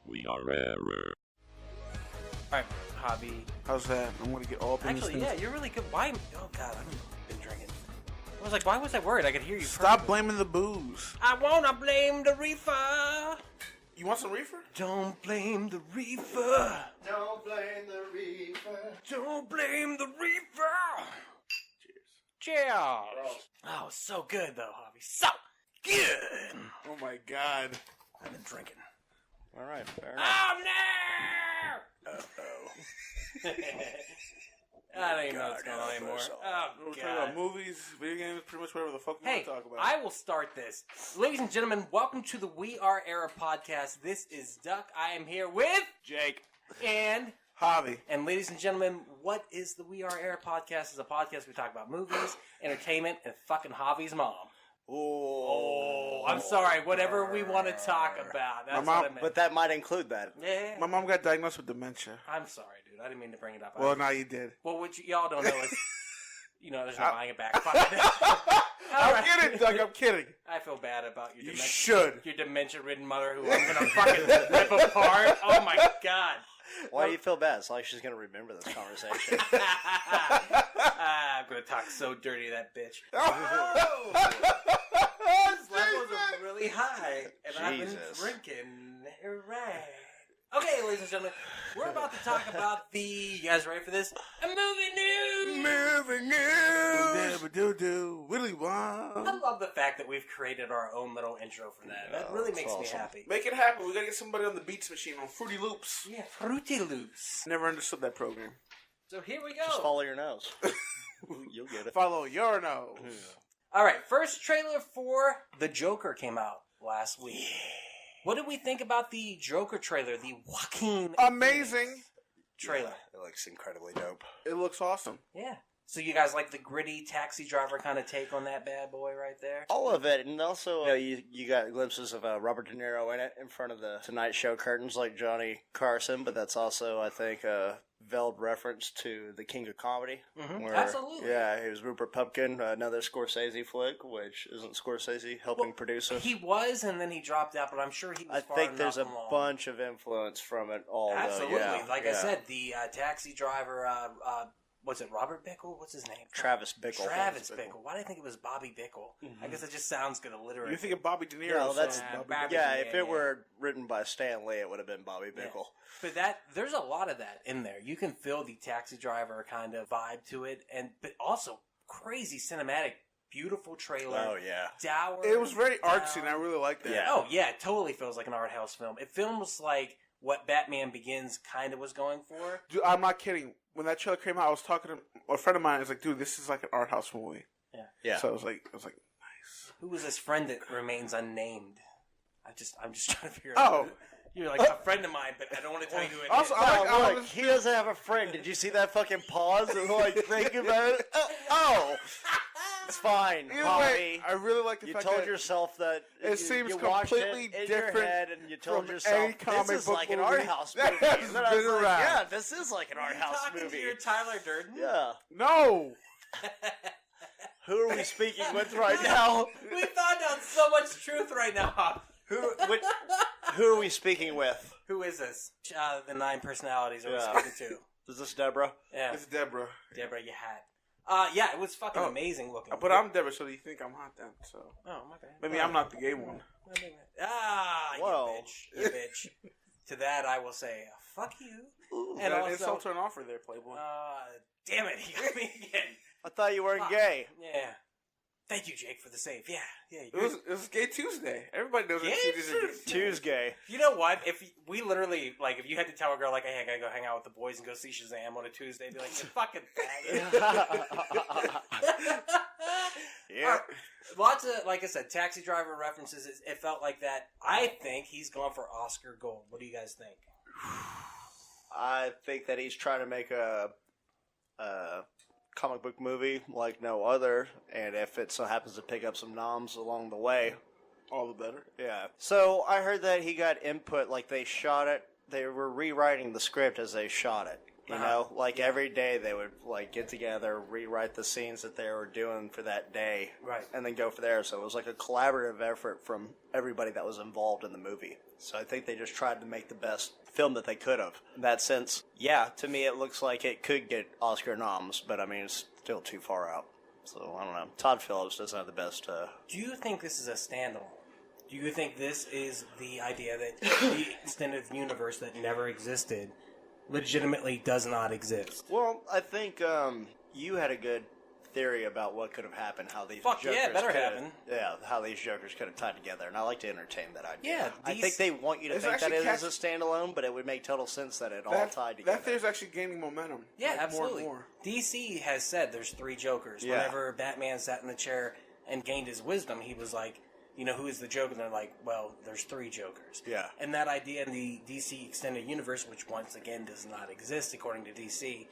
We are error. Alright, Javi. How's that? I'm gonna get all up in this Actually, thing. yeah, you're really good. Why? Oh god, I've been drinking. I was like, why was I worried? I could hear you. Stop blaming the booze. I wanna blame the reefer. You want some reefer? Don't blame the reefer. Don't blame the reaper. Don't blame the reefer. Cheers. Oh, so good though, Javi. So good. Oh my god. I've been drinking. All right, fair enough. Oh no! Uh-oh. I don't even know what's going on anymore. Oh, We're talking God. about movies, video games, pretty much whatever the fuck we Hey, want to talk about. I will start this. Ladies and gentlemen, welcome to the We Are Era podcast. This is Duck. I am here with Jake. and Javi. And ladies and gentlemen, what is the We Are Era podcast? It's a podcast where we talk about movies, entertainment, and fucking Javi's mom. Oh, I'm sorry. Whatever we want to talk about. That's mom- what I meant. But that might include that. Yeah. My mom got diagnosed with dementia. I'm sorry, dude. I didn't mean to bring it up. Well, now you did. Well, what y'all don't know is, there's no buying it back. Fine. I'm Alright. kidding, Doug. I'm kidding. I feel bad about your You dementia. should. Your dementia-ridden mother who I'm gonna fucking rip apart. Oh my god. Why do you feel bad? It's like she's going to remember this conversation. I'm gonna talk so dirty to that bitch. Levels are really high, and I've been Jesus. drinking. Hooray! Okay, ladies and gentlemen, we're about to talk about the. You guys ready for this? A movie news. Moving news. Do Willy I Wonka. love the fact that we've created our own little intro for that. That really that's makes me awesome. happy. Make it happen. We gotta get somebody on the Beats machine on Fruity Loops. Yeah, Fruity Loops. Never understood that program. So here we go. Just follow your nose. You'll get it. Follow your nose. All right, first trailer for The Joker came out last week. What did we think about the Joker trailer, the Joaquin Amazing. Phoenix trailer? It looks incredibly dope. It looks awesome. Yeah. So you guys like the gritty taxi driver kind of take on that bad boy right there? All of it, and also you got glimpses of Robert De Niro in it in front of the Tonight Show curtains like Johnny Carson, but that's also, I think, a veiled reference to The King of Comedy. Where, Absolutely. Yeah, he was Rupert Pupkin, another Scorsese flick, which isn't Scorsese helping produce it. He was, and then he dropped out, but I'm sure he was I far think there's a enough along. bunch of influence from it all. Absolutely. Though. Yeah, Like yeah. I said, the taxi driver, what's it, Robert Bickle? What's his name? Travis Bickle. Travis Bickle. Why did I think it was Bobby Bickle? I guess it just sounds good alliterate. You think of Bobby De Niro? No, that's so Bobby Bobby- De Niro. yeah. If yeah. it were written by Stan Lee, it would have been Bobby Yeah. Bickle. But there's a lot of that in there. You can feel the taxi driver kind of vibe to it, but also crazy cinematic, beautiful trailer. Oh yeah. Dour. It was very down. artsy, and I really liked that. Yeah. Oh yeah, it totally feels like an art house film. It feels like what Batman Begins kind of was going for. Dude, I'm not kidding. When that trailer came out, I was talking to a friend of mine. I was like, "Dude, this is like an art house movie." Yeah. So I was like, nice. Who was this friend that remains unnamed? I'm just trying to figure Oh. out. You're like a friend of mine, but I don't want to tell you who it is. Also, Oh, look, he doesn't have a friend. Did you see that fucking pause and like think about it? Oh, it's fine, Either Bobby. way, I really like the You fact told that yourself that it seems you watched completely it in different your head, and you told from yourself any comic this is book like an movie art house that movie. has And then I was been like, around. yeah, this is like an art You house talking movie. to your Tyler Durden? Yeah. no. Who are we speaking with right now? We found out so much truth right now. Who are we speaking with? Who is this? The 9 personalities are we Yeah. speaking to? Is this Deborah? Yeah, It's Deborah. Deborah, you had. Yeah, it was fucking Oh. amazing looking. But I'm Deborah, so you think I'm hot then? So Oh, my bad. maybe I'm not the gay one. Whoa. You bitch. You bitch. To that, I will say, fuck you. Ooh, And that also- insult to an offer there, Playboy. Damn it, he got me again. I thought you weren't Fuck. gay. Yeah. Thank you, Jake, for the save. Yeah. it was Gay Tuesday. Everybody knows Gay that Tuesdays are gay. Tuesday. You know what? If we literally, like, if you had to tell a girl, like, hey, I gotta go hang out with the boys and go see Shazam on a Tuesday, be like, you fucking faggot. Yeah. Lots of, like I said, taxi driver references. It felt like that. I think he's going for Oscar gold. What do you guys think? I think that he's trying to make a comic book movie like no other, and if it so happens to pick up some noms along the way, All the better. yeah. So I heard that he got input, like they shot it, they were rewriting the script as they shot it, You know, like every day they would like get together, rewrite the scenes that they were doing for that day, Right. and then go for there. So it was like a collaborative effort from everybody that was involved in the movie. So I think they just tried to make the best film that they could have. In that sense, yeah, to me it looks like it could get Oscar noms, but I mean it's still too far out. So I don't know. Todd Phillips doesn't have the best. Do you think this is a standalone? Do you think this is the idea that the extended universe that never existed legitimately does not exist? Well, I think you had a good theory about what could have happened, how these Fuck Jokers yeah, better could have, happen. yeah, how these Jokers could have tied together, and I like to entertain that idea. Yeah, I think they want you to It's think that actually it is a standalone, but it would make total sense that it all tied together. That theory's actually gaining momentum. Yeah, like, absolutely. More and more. DC has said there's 3 Jokers. Yeah. Whenever Batman sat in the chair and gained his wisdom, he was like, you know, who is the Joker? And they're like, well, there's 3 Jokers. Yeah. And that idea in the DC extended universe, which once again does not exist according to DC,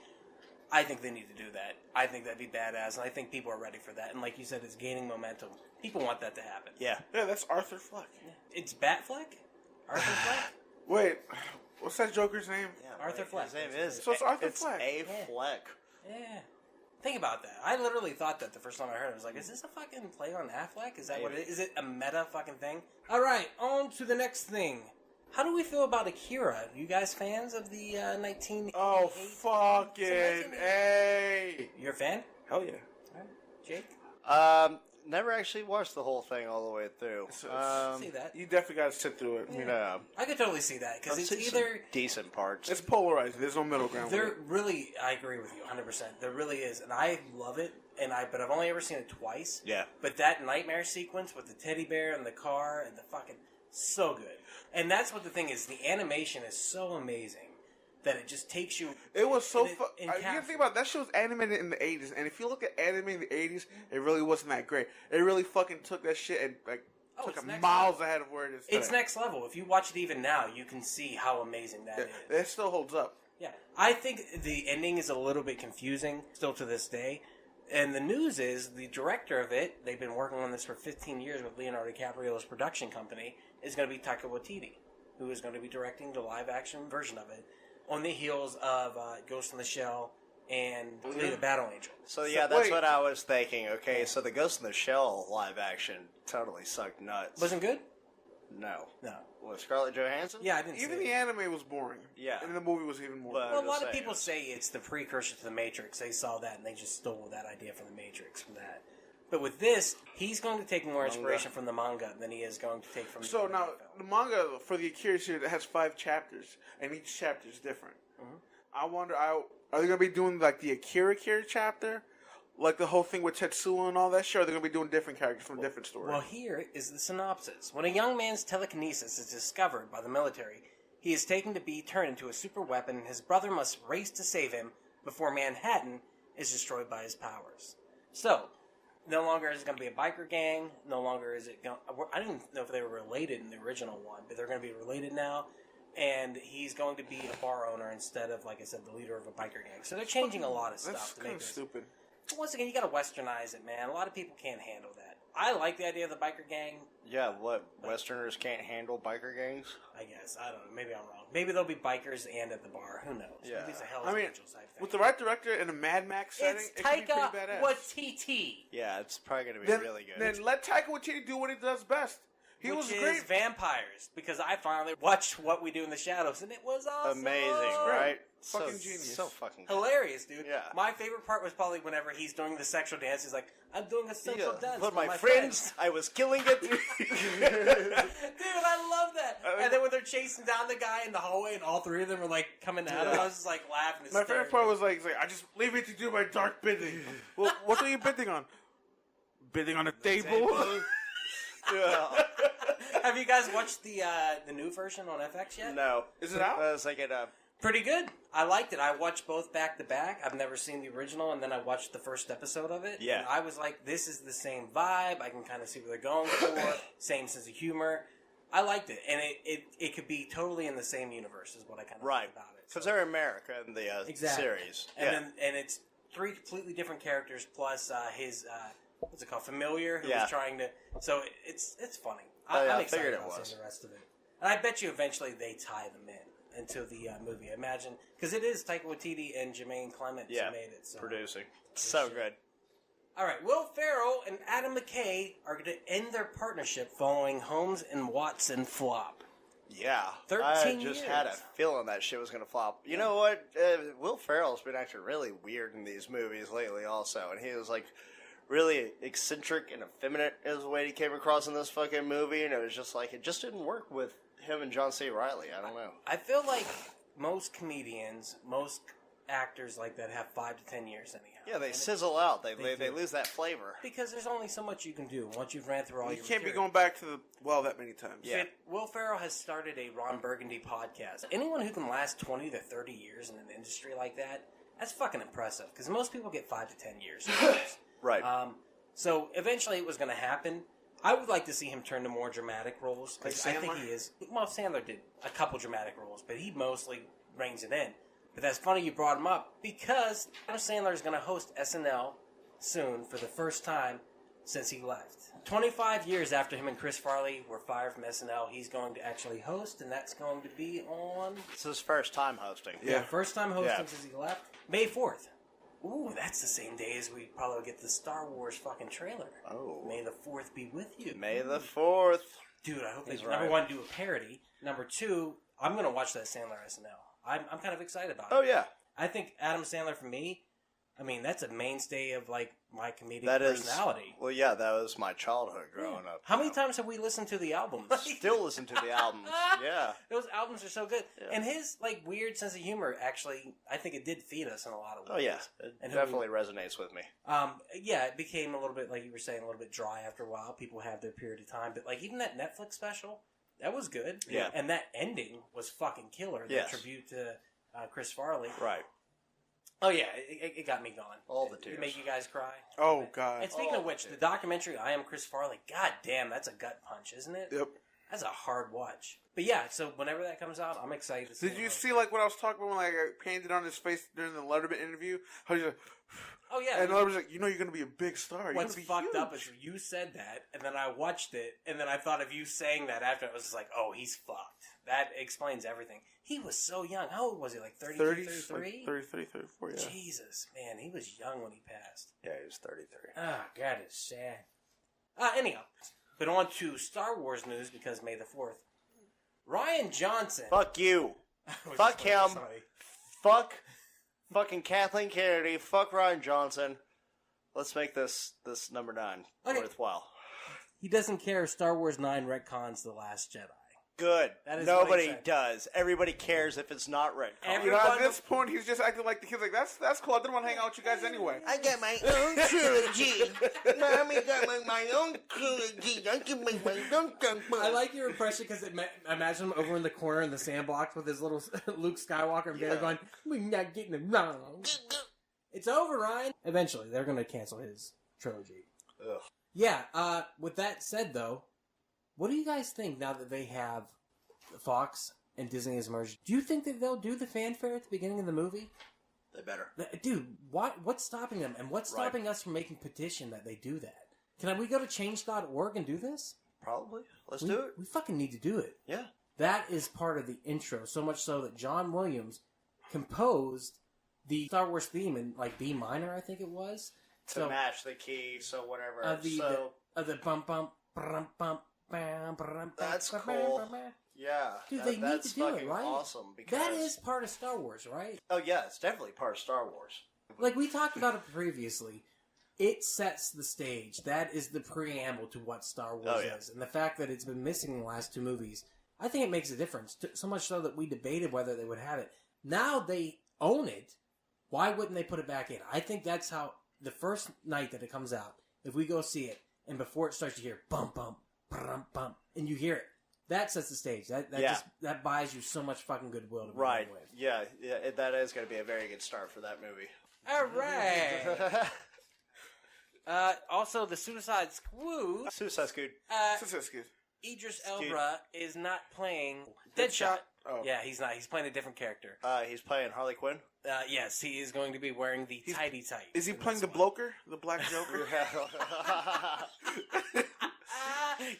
I think they need to do that. I think that'd be badass, and I think people are ready for that. And like you said, it's gaining momentum. People want that to happen. Yeah. Yeah, that's Arthur Fleck. It's Batfleck? Arthur Fleck? Wait, what's that Joker's name? Yeah, Arthur Fleck. His name is. So it's Arthur it's Fleck. A. Yeah. Fleck. Yeah. Think about that. I literally thought that the first time I heard it. I was like, is this a fucking play on Affleck? Is that what it is? Is it a meta fucking thing? Alright, on to the next thing. How do we feel about Akira? You guys fans of the 1988? Oh, fucking A. You're a fan? Hell yeah. Alright. Jake? Never actually watched the whole thing all the way through. See that. You definitely got to sit through it. Yeah. I could totally see that, because I've it's seen some either... decent parts. It's polarizing. There's no middle ground. with There it. really, I agree with you 100%. There really is, and I love it. But I've only ever seen it twice. Yeah. But that nightmare sequence with the teddy bear and the car and the fucking so good. And that's what the thing is. The animation is so amazing that it just takes you. It was so and fun. You gotta think about it, that show was animated in the 80s, and if you look at anime in the 80s, it really wasn't that great. It really fucking took that shit and like it's took it next miles level. ahead of where it is. It's today. next level. If you watch it even now, you can see how amazing that is. It still holds up. Yeah, I think the ending is a little bit confusing still to this day. And the news is the director of it, they've been working on this for 15 years with Leonardo DiCaprio's production company, is going to be Taika Waititi, who is going to be directing the live-action version of it on the heels of Ghost in the Shell and the Battle Angel. So yeah, that's what I was thinking. Okay, so the Ghost in the Shell live action totally sucked nuts. Wasn't good? No. No. What, Scarlett Johansson? Yeah, I didn't Even see the it. anime was boring. Yeah. And the movie was even more. But- Well, a I'm lot just of saying. people say it's the precursor to the Matrix. They saw that and they just stole that idea from the Matrix from that. But with this, he's going to take more inspiration from the manga than he is going to take from So the now, film. the manga for the Akira series, it has 5 chapters, and each chapter is different. I wonder, are they going to be doing like the Akira chapter? Like the whole thing with Tetsuo and all that shit? Or are they going to be doing different characters from different stories? Well, here is the synopsis. When a young man's telekinesis is discovered by the military, he is taken to be turned into a super weapon, and his brother must race to save him before Manhattan is destroyed by his powers. So, no longer is it going to be a biker gang. No longer is it going... I didn't know if they were related in the original one, but they're going to be related now. And he's going to be a bar owner instead of, like I said, the leader of a biker gang. So they're changing a lot of stuff That's to kind make of this... stupid. But once again, you got to westernize it, man. A lot of people can't handle that. I like the idea of the biker gang. Yeah, what? Westerners can't handle biker gangs? I guess. I don't know. Maybe I'm wrong. Maybe there'll be bikers and at the bar. Who knows? Yeah. Maybe it's a Hell's I mean, Angels type thing. with the right director in a Mad Max setting, It's it could be Taika pretty badass. Waititi. Yeah, it's probably going to be Then, really good. then let Taika Waititi do what he does best. He which was is great. vampires, because I finally watched What We Do in the Shadows, and it was awesome. Amazing, right? Fucking so, genius. So fucking good. Hilarious, dude. Yeah. My favorite part was probably whenever he's doing the sexual dance. He's like, I'm doing a sexual dance But with my friends, I was killing it. Dude, I love that. And then when they're chasing down the guy in the hallway and all 3 of them are like coming at him, I was just like laughing. My favorite part was like, I just leave it to do my dark bidding. Well, what are you bidding on? Bidding on a table? Yeah. Have you guys watched the new version on FX yet? No. Is it out? I was like, Pretty good. I liked it. I watched both back to back. I've never seen the original, and then I watched the first episode of it. Yeah. And I was like, this is the same vibe. I can kind of see what they're going for. Same sense of humor. I liked it, and it could be totally in the same universe is what I kind of right. like about it. Because they're America in the series. And then it's 3 completely different characters plus his what's it called, familiar, who was trying to. So it's funny. I'm excited figured it about was. seeing the rest of it, and I bet you eventually they tie them in. into the movie. Imagine, because it is Taika Waititi and Jermaine Clements who made it. So. Producing. So good. All right, Will Ferrell and Adam McKay are going to end their partnership following Holmes and Watson flop. Yeah. 13 I just years. had a feeling that shit was going to flop. You know what? Will Ferrell's been acting really weird in these movies lately also, and he was like really eccentric and effeminate is the way he came across in this fucking movie, and it was just like, it just didn't work with him and John C. Reilly. I don't know. I feel like most comedians, most actors like that have 5 to 10 years anyhow. Yeah, they sizzle out. They lose that flavor. Because there's only so much you can do once you've ran through all You your can't be material. going back to the well that many times. Yeah. Will Ferrell has started a Ron Burgundy podcast. Anyone who can last 20 to 30 years in an industry like that, that's fucking impressive. Because most people get 5 to 10 years. Right. So eventually it was going to happen. I would like to see him turn to more dramatic roles. Because Like I think Sandler? he is. Well, Sandler did a couple dramatic roles, but he mostly reins it in. But that's funny you brought him up, because Adam Sandler is going to host SNL soon for the first time since he left. 25 years after him and Chris Farley were fired from SNL, he's going to actually host, and that's going to be on... It's his first time hosting. Yeah. First time hosting Yeah. since he left. May 4th. Ooh, that's the same day as we probably get the Star Wars fucking trailer. Oh. May the 4th be with you. May the 4th. Dude, I hope they, He's number right. one, do a parody. Number two, I'm going to watch that Sandler SNL. I'm kind of excited about it. Oh, yeah. I think Adam Sandler, for me, I mean, that's a mainstay of, like, my comedic That is. personality. Well, yeah, that was my childhood growing up. How many times have we listened to the albums? Still listen to the albums. Yeah. Those albums are so good. Yeah. And his, like, weird sense of humor, actually, I think it did feed us in a lot of ways. Oh, yeah. It And who definitely resonates with me. Yeah, it became a little bit, like you were saying, a little bit dry after a while. People have their period of time. But, like, even that Netflix special, that was good. Yeah. And that ending was fucking killer. Yes. That tribute to Chris Farley. Right. Oh, yeah, it got me going. All the tears. It make you guys cry? Oh God. And speaking of which, the documentary, I Am Chris Farley, god damn, that's a gut punch, isn't it? Yep. That's a hard watch. But yeah, so whenever that comes out, I'm excited to see Did it. you see like what I was talking about when like, I painted on his face during the Letterman interview? How he's like, Oh, yeah. and I was like, you know, you're gonna be a big star. You're What's gonna be fucked huge. up is you said that, and then I watched it, and then I thought of you saying that after. It was just like, oh, he's fucked. That explains everything. He was so young. How old was he? Like 32, 33? 33, 34, yeah. Jesus, man, he was young when he passed. Yeah, he was 33. Ah, God, it's sad. Anyhow, but on to Star Wars news, because May the 4th. Ryan Johnson. Fuck you. was Fuck just him. funny. Fuck fucking Kathleen Kennedy. Fuck Ryan Johnson. Let's make this number 9 Okay. worthwhile. He doesn't care if Star Wars 9 retcons The Last Jedi. Good. That is what he Nobody said. does. Everybody cares if it's not red. Every- You know, at Everyone- this point, he's just acting like the kid's like, that's cool. I didn't want to hang out with you guys anyway. I got my own trilogy. Mommy got my own trilogy. I can make my own. I like your impression because imagine him over in the corner in the sandbox with his little Luke Skywalker and Vader going, "We're not getting it wrong. It's over, Ryan." Eventually, they're going to cancel his trilogy. Ugh. Yeah. With that said, though, what do you guys think now that they have Fox and Disney has merged? Do you think that they'll do the fanfare at the beginning of the movie? They better. Dude, what's stopping them? And what's Right. stopping us from making petition that they do that? Can we go to change.org and do this? Probably. Let's do it. We fucking need to do it. Yeah. That is part of the intro, so much so that John Williams composed the Star Wars theme in like B minor, I think it was. To match the key, so whatever. The bump bump brum bump bam brum. That's bam, cool. bam, bam. Yeah. Dude, they need that's to do it, fucking right? awesome. Because That is part of Star Wars, right? Oh yeah, it's definitely part of Star Wars. Like we talked about it previously. It sets the stage. That is the preamble to what Star Wars is. And the fact that it's been missing in the last 2 movies, I think it makes a difference. So much so that we debated whether they would have it. Now they own it. Why wouldn't they put it back in? I think that's how, the first night that it comes out, if we go see it, and before it starts, you hear bump, bump, brum, bump, and you hear it. That sets the stage. That buys you so much fucking goodwill to begin with. Yeah. That is going to be a very good start for that movie. All right. Also, the Suicide Squad. Suicide Squad. Excuse. Idris Elba is not playing Deadshot. Oh. Yeah, he's not. He's playing a different character. He's playing Harley Quinn. Yes, he is going to be wearing the tighty tights. Is he playing the bloker? The black Joker?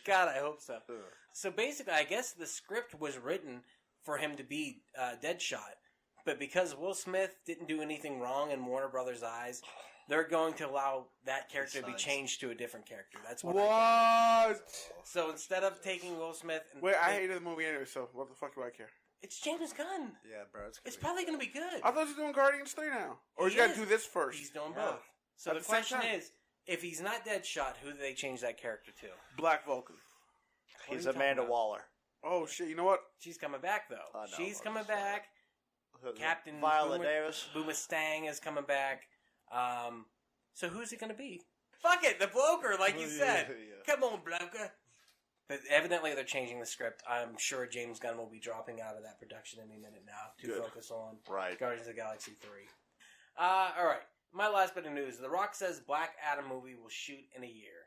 God, I hope so. So basically, I guess the script was written for him to be Deadshot. But because Will Smith didn't do anything wrong in Warner Brothers' eyes, they're going to allow that character to be changed to a different character. That's what. So instead of taking Will Smith, I hated the movie anyway. So what the fuck do I care? It's James Gunn. Yeah, bro. It's probably going to be good. I thought he was doing Guardians 3 now, or you got to do this first. He's doing both. So the question is, if he's not Deadshot, who do they change that character to? Black Vulcan. He's Amanda Waller. Oh shit! You know what? She's coming back though. She's coming back. Captain Viola Davis. Boomastang is coming back. So who's it going to be? Fuck it, the bloker, like you said. Come on, bloker. But evidently they're changing the script. I'm sure James Gunn will be dropping out of that production any minute now to focus on Guardians of the Galaxy 3. Alright, my last bit of news. The Rock says Black Adam movie will shoot in a year.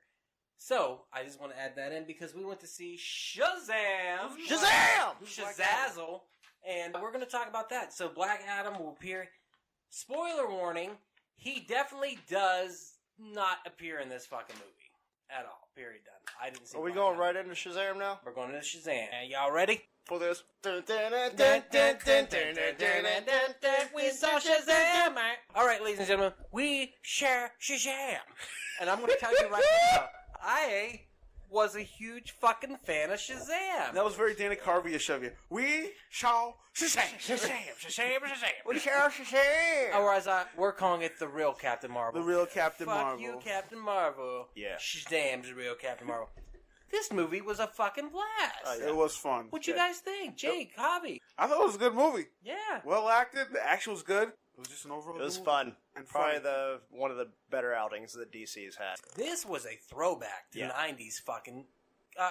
So, I just want to add that in because we went to see Shazam! Shazazzle! And we're going to talk about that. So Black Adam will appear. Spoiler warning, he definitely does not appear in this fucking movie. At all. Period. Done. I didn't see Are we Black going Adam. right into Shazam now? We're going into Shazam. Y'all ready? For this. We saw Shazam! Alright, ladies and gentlemen, we share Shazam! And I'm going to tell you right now, I was a huge fucking fan of Shazam. That was very Dana Carvey-ish of you. We shall Shazam. We shall Shazam! Or as we're calling it, the real Captain Marvel. The real Captain Fuck Marvel. you, Captain Marvel. Yeah. Shazam's the real Captain Marvel. This movie was a fucking blast. It was fun. What you guys think? Jake, Javi? I thought it was a good movie. Yeah. Well acted. The action was good. It was just an overall. It was movie. fun. And Probably funny. one of the better outings that DC's had. This was a throwback to 90s fucking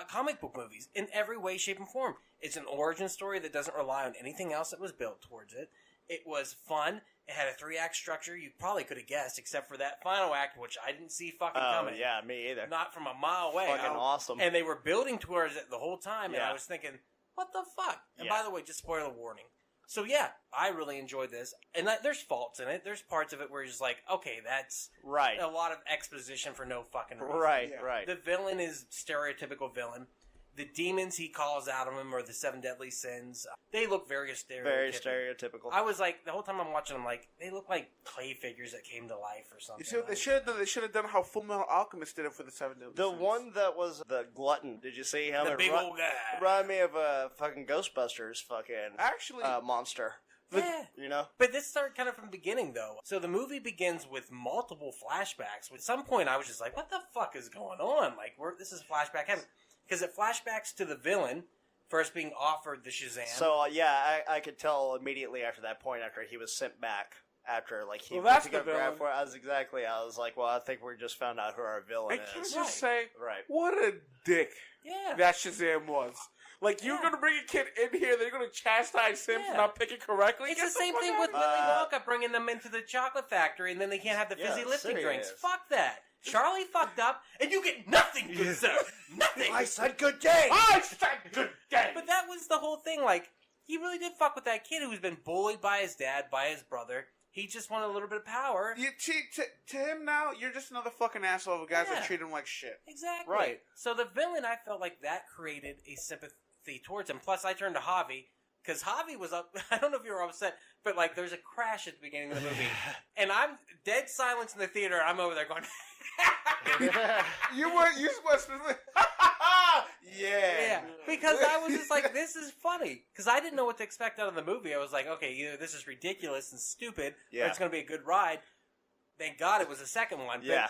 comic book movies in every way, shape, and form. It's an origin story that doesn't rely on anything else that was built towards it. It was fun. It had a 3-act structure. You probably could have guessed, except for that final act, which I didn't see fucking coming. Yeah, me either. Not from a mile away. Fucking awesome. And they were building towards it the whole time, and Yeah. I was thinking, what the fuck? And Yeah. by the way, just spoiler warning. So yeah, I really enjoyed this. And there's faults in it. There's parts of it where you're just like, okay, that's Right. a lot of exposition for no fucking reason. Right, Yeah. right. The villain is stereotypical villain. The demons he calls out of him are the 7 deadly sins. They look very stereotypical. Very stereotypical. I was like, the whole time I'm watching them, like, they look like clay figures that came to life or something. You see what they should have done? They should have done how Full Metal Alchemist did it for the 7 Deadly The Sins. one that was the glutton. Did you see how The it big old guy. reminded me of a fucking Ghostbusters fucking Actually, monster. Yeah. You know? But this started kind of from the beginning, though. So the movie begins with multiple flashbacks. At some point, I was just like, what the fuck is going on? Like, this is flashback heaven. Because it flashbacks to the villain first being offered the Shazam. So, I could tell immediately after that point, after he was sent back, after, like, he Well, went that's to go the grab villain. for it, I was like, well, I think we just found out who our villain I can is. just say, Right. what a dick yeah. that Shazam was. Like, you're Yeah. going to bring a kid in here, they're going to chastise him Yeah. for not picking correctly? It's Get the same fuck thing out with of Willy here. Wonka bringing them into the chocolate factory, and then they can't have the fizzy Yeah, lifting drinks. serious. Fuck that. Charlie fucked up, and you get nothing, good sir. Nothing. I said good day! I said good day! But that was the whole thing. Like, he really did fuck with that kid who's been bullied by his dad, by his brother. He just wanted a little bit of power. You, to him now, you're just another fucking asshole of guys Yeah. that treat him like shit. Exactly. Right. So the villain, I felt like that created a sympathy towards him. Plus, I turned to Javi, because Javi was up. I don't know if you were upset, but like, there's a crash at the beginning of the movie, and I'm dead silence in the theater. I'm over there going, You supposed to yeah, because I was just like, this is funny, because I didn't know what to expect out of the movie. I was like, okay, either this is ridiculous and stupid, or Yeah. it's going to be a good ride. Thank God it was the second one. But Yeah.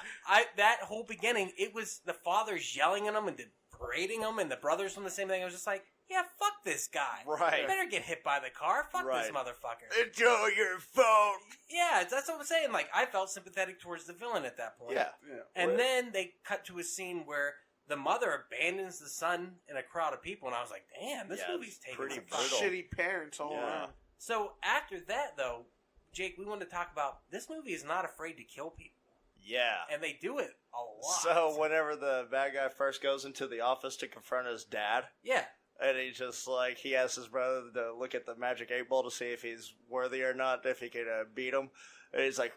that whole beginning, it was the fathers yelling at him and berating him, and the brothers from the same thing. I was just like, yeah, fuck this guy. Right. You better get hit by the car. Fuck this Right. motherfucker. Enjoy your phone! Yeah, that's what I'm saying. Like, I felt sympathetic towards the villain at that point. Yeah. And then they cut to a scene where the mother abandons the son in a crowd of people, and I was like, damn, this Yeah, movie's taking pretty some brutal. fucking... Shitty parents all Yeah. around. So after that, though, Jake, we wanted to talk about, this movie is not afraid to kill people. Yeah. And they do it a lot. So whenever the bad guy first goes into the office to confront his dad, Yeah. and he just like he asks his brother to look at the magic 8 ball to see if he's worthy or not, if he could beat him, and he's like,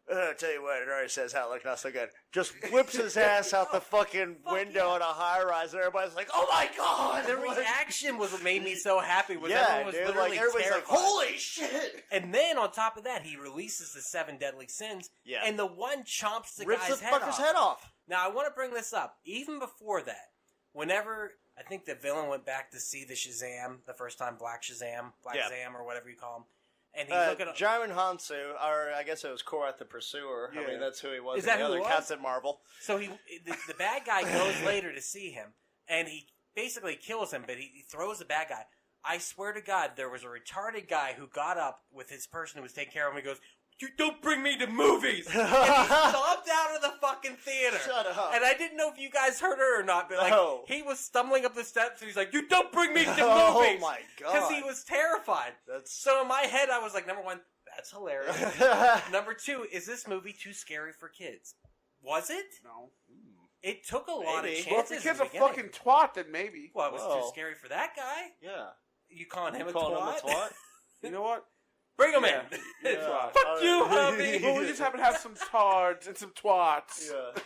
I'll tell you what, it already says how it looked not so good. Just whips his ass out the fucking window in a high rise, and everybody's like, "Oh my god!" The reaction was what made me so happy. Was yeah, everyone was dude, literally like everybody's terrified. like, "Holy shit!" And then on top of that, he releases the 7 deadly sins. Yeah. And the one chomps the Rips guy's the head fucker's off. head off. Now I want to bring this up. Even before that, whenever I think the villain went back to see the Shazam the first time, Black Shazam, Zam, or whatever you call him, and he's looking at Jaimin Hansu, or I guess it was Korath the Pursuer. Yeah. I mean, that's who he was. Is that the who other it was? Captain Marvel. So the bad guy goes later to see him, and he basically kills him, but he throws the bad guy. I swear to God, there was a retarded guy who got up with his person who was taking care of him. He goes, "You don't bring me to movies!" And he stomped out of the fucking theater. Shut up. And I didn't know if you guys heard it or not, but No. he was stumbling up the steps, and he's like, "You don't bring me to movies!" Oh my god! Because he was terrified. So in my head, I was like, number one, that's hilarious. Number two, is this movie too scary for kids? Was it? No. It took a lot of Maybe. chances. Well, if the kid's in a the beginning. fucking twat, then maybe. Well, it was Whoa. too scary for that guy. Yeah. You calling him a Calling twat? him a twat? You know what? Bring him Yeah. in. Yeah. Fuck you, hubby. Well, we just happen to have some tards and some twats. Yeah.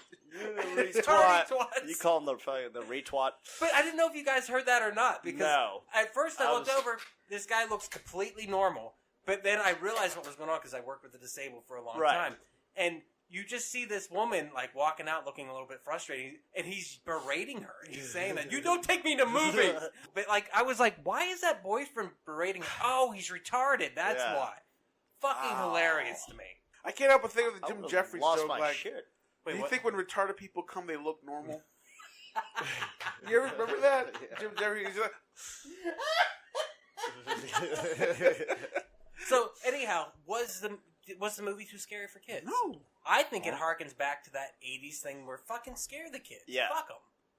Retarded Twat. twats. You call him the retwat? But I didn't know if you guys heard that or not, because No. at first I I looked was- over, this guy looks completely normal, but then I realized what was going on because I worked with the disabled for a long Right. time. And you just see this woman like walking out looking a little bit frustrated, and he's berating her. He's saying that, "You don't take me to movies." But like, I was like, why is that boyfriend berating her? Oh, he's retarded, that's Yeah. why. Fucking hilarious to me. I can't help but think of the I Jim would've Jeffries lost joke. my Like, shit. Wait, do you what? think when retarded people come, they look normal? You ever remember that? Yeah. Jim Jeffries, he's like, So anyhow, was the movie too scary for kids? no. I think it harkens back to that 80s thing where fucking scare the kids. Yeah. Fuck them.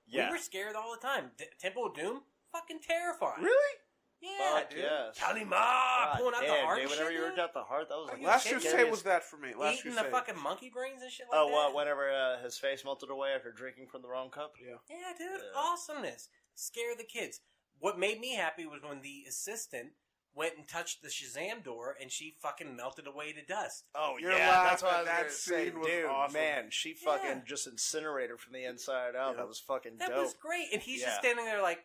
Yeah. We were scared all the time. Temple of Doom? Fucking terrifying. Really? Yeah, Fuck dude. yes. Kalima! God Pulling out the damn, heart dude, and whenever shit, you dude. ripped out the heart, that was like Last kidding me? Crusade was that for me. Last Eating Crusade. the fucking monkey brains and shit like Oh, that. well, whenever his face melted away after drinking from the wrong cup? Yeah. Yeah, dude. Yeah. Awesomeness. Scare the kids. What made me happy was when the assistant went and touched the Shazam door and she fucking melted away to dust. Oh, Your yeah, laugh that's what I at was that going to say. scene was Dude, awesome. man, she fucking Yeah. just incinerated from the inside out. Yeah. That was fucking That dope. was great. And he's just Yeah. standing there like,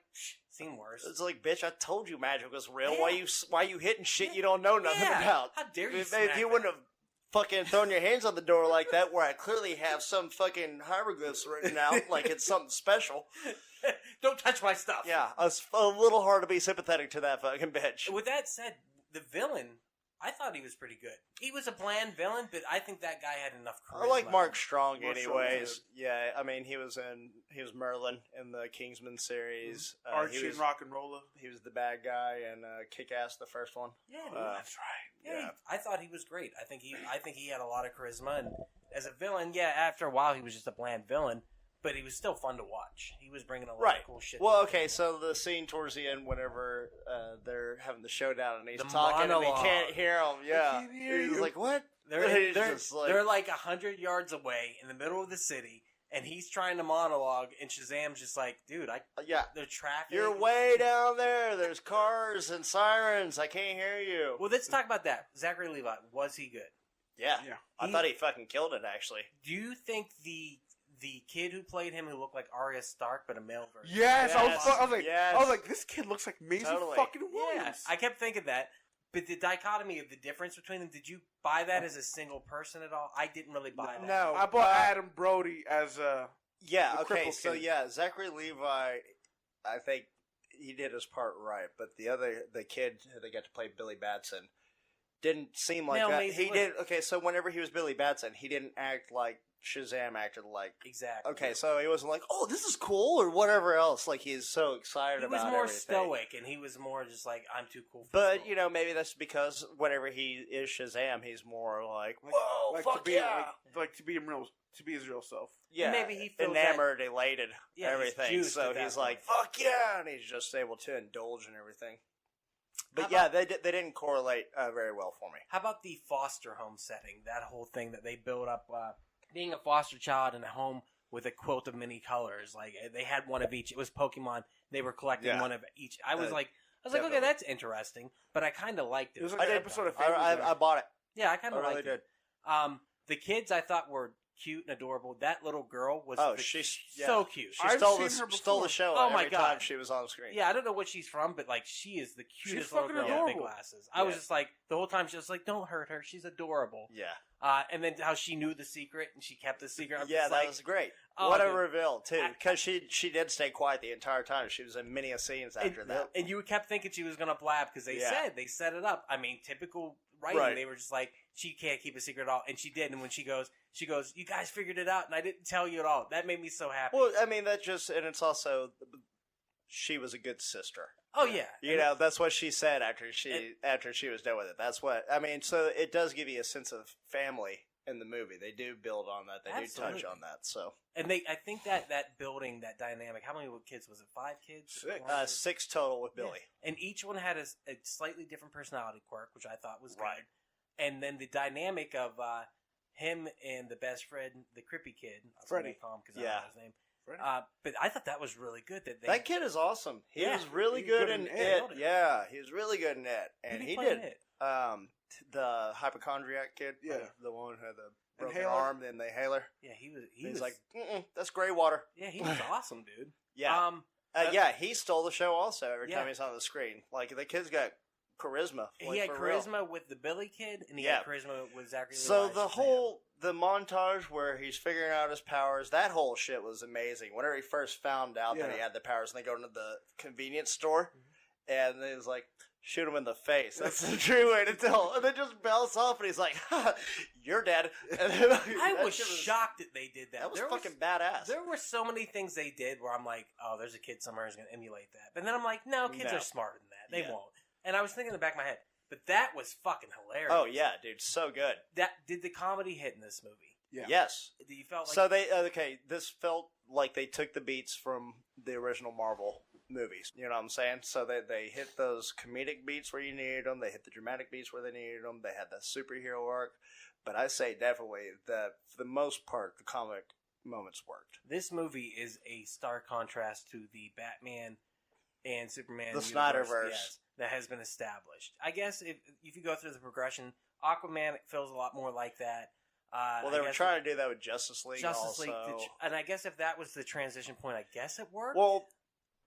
seen worse. It's like, bitch, I told you magic was real. Yeah. Why you hitting shit you don't know nothing Yeah. about? How dare you If smack you that? wouldn't have fucking thrown your hands on the door like that, where I clearly have some fucking hieroglyphs written out, like it's something special. Don't touch my stuff. Yeah, it's a little hard to be sympathetic to that fucking bitch. With that said, the villain, I thought he was pretty good. He was a bland villain, but I think that guy had enough charisma. I like Mark Strong, Mark Strong anyways. was Yeah, I mean, he was Merlin in the Kingsman series. Archie he was, and Rock and Roller. he was the bad guy in Kick-Ass, the first one. Yeah, dude. That's right. Yeah, Yeah. I thought he was great. I think he had a lot of charisma, and as a villain, yeah, after a while he was just a bland villain, but he was still fun to watch. He was bringing a lot Right. of cool shit. Well, okay, so the scene towards the end, whenever they're having the showdown and he's The talking monologue. and he can't hear him. Yeah, can't hear he's you. like, "What?" they're He's just like- they're like 100 yards away in the middle of the city, and he's trying to monologue, and Shazam's just like, dude, Yeah, the traffic. you're way down there. There's cars and sirens. I can't hear you. Well, let's talk about that. Zachary Levi, was he good? Yeah, Yeah. I thought he fucking killed it. Actually, Do you think the kid who played him, who looked like Arya Stark but a male version? Yes, I Yes, was like, yes. I was like, this kid looks like Maisie Totally. fucking Yeah, Williams. I kept thinking that. But the dichotomy of the difference between them, did you buy that as a single person at all? I didn't really buy that. no, I bought Adam Brody as Yeah, The okay, cripple so kid. yeah, Zachary Levi, I think he did his part right, but the kid who they got to play Billy Batson didn't seem like No, that. maybe He it did, okay, so whenever he was Billy Batson, he didn't act like Shazam acted like. Exactly. Okay, so he wasn't like, oh, this is cool, or whatever else, like he's so excited He about was more everything. stoic, and he was more just like, I'm too cool for But, school. you know, maybe that's because whenever he is Shazam, he's more like, like, whoa, like fuck to be yeah. like to be his real self. Yeah, maybe he feels enamored, elated, Yeah, he's everything. juiced So at that he's like, point. "Fuck yeah!" and he's just able to indulge in everything. But How yeah, about- they didn't correlate very well for me. How about the foster home setting? That whole thing that they built up, being a foster child in a home with a quilt of many colors. Like they had one of each. It was Pokemon. They were collecting Yeah. one of each. I was like, definitely. okay, that's interesting. But I kind of liked it. It was like I an did. episode of Family Guy. I bought it. Yeah, I kind I of really liked did. it. The kids I thought were cute and adorable. That little girl was she's so cute. She I've stole seen her stole the before. show Oh my every God. time she was on screen. Yeah, I don't know what she's from, but like she is the cutest little fucking girl with big adorable. glasses. I was just like the whole time she was like, "Don't hurt her. She's adorable." Yeah. And then how she knew the secret and she kept the secret. I'm Yeah, just that like, was great. Oh, what a dude. reveal, too. Because she did stay quiet the entire time. She was in many scenes after that. And you kept thinking she was gonna blab because they set it up. I mean, typical writing. Right. They were just like, she can't keep a secret at all, and she did. And when she goes, "You guys figured it out, and I didn't tell you at all." That made me so happy. Well, I mean, that just, and it's also, she was a good sister. Oh yeah, You know, that's what she said after she was done with it. That's what, I mean, so it does give you a sense of family in the movie. They do build on that. They Absolutely. do touch on that, so. And I think that building, that dynamic. How many kids was it? 5 kids? 6. 6 total with Billy. Yeah. And each one had a slightly different personality quirk, which I thought was Right. good. And then the dynamic of him and the best friend, the Crippy kid. I was gonna call him because I don't know his name. But I thought that was really good. That kid is awesome. He Yeah. was really He's good good in in it. It. Yeah, he was really good in it. And he played did. It? The hypochondriac kid. Yeah. The one who had the broken Inhaler. arm and the inhaler. Yeah, he was. He's like, that's gray water. Yeah, he was awesome, dude. Yeah. Yeah, he stole the show also every Yeah. time he's on the screen. Like, the kid's got charisma. He like, had for real. charisma with the Billy kid, and he Yeah. had charisma with Zachary. So Levi the Shazam. the montage where he's figuring out his powers, that whole shit was amazing. Whenever he first found out that he Yeah. had the powers, and they go into the convenience store, and he was like, shoot him in the face. That's the true way to tell. And then just bounce off, and he's like, ha, you're dead. And then, I that was shit shocked that they did that. That was There fucking badass. There were so many things they did where I'm like, oh, there's a kid somewhere who's going to emulate that. But then I'm like, no, kids No. are smarter than that. They Yeah. won't. And I was thinking in the back of my head, but that was fucking hilarious. Oh, yeah, dude, so good. Did the comedy hit in this movie? Yeah. Yes. Do you felt like So this felt like they took the beats from the original Marvel movies. You know what I'm saying? So they hit those comedic beats where you needed them. They hit the dramatic beats where they needed them. They had the superhero arc. But I say definitely that for the most part, the comic moments worked. this movie is a stark contrast to the Batman and Superman The universe, Snyderverse. yes, that has been established. I guess if you go through the progression, Aquaman feels a lot more like that. Well, they were trying to do that with Justice League Justice also. League, and I guess if that was the transition point, I guess it worked. Well,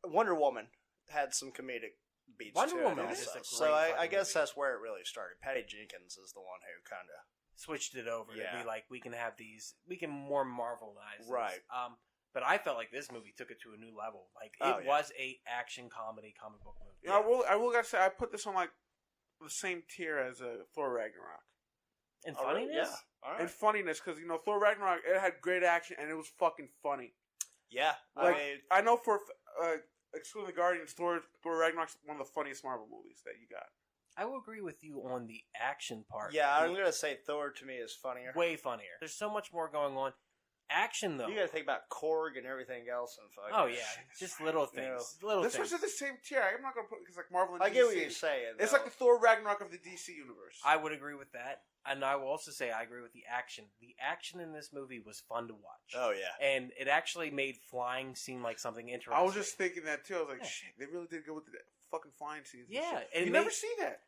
Wonder Woman had some comedic beats Wonder to Woman it was also. just a So great I fucking guess movie. that's where it really started. Patty Jenkins is the one who kind of... Switched it over to Yeah. be like, we can have these, we can more Marvelize this. Right. But I felt like this movie took it to a new level. Like Oh, it yeah. was a action comedy comic book movie. You know, I will gotta say I put this on like the same tier as Thor Ragnarok. And Oh, really? funniness. Yeah. All right. And funniness, because Thor Ragnarok, it had great action and it was fucking funny. Yeah. Like I mean, I know for excluding the Guardians, Thor Ragnarok's one of the funniest Marvel movies that you got. I will agree with you on the action part. yeah, I'm going to say Thor to me is funnier. way funnier. There's so much more going on. Action though. You got to think about Korg and everything else. And fucking Oh yeah, just little You things. Little This things. was in the same tier. I'm not gonna put because like Marvel and I DC. get what you're saying. It's though. like the Thor Ragnarok of the DC universe. I would agree with that, and I will also say I agree with the action. The action in this movie was fun to watch. Oh, yeah. And it actually made flying seem like something interesting. I was just thinking that too. I was like, Yeah. shit, they really did go with the fucking flying scenes. and Yeah, shit. it you made- never see that.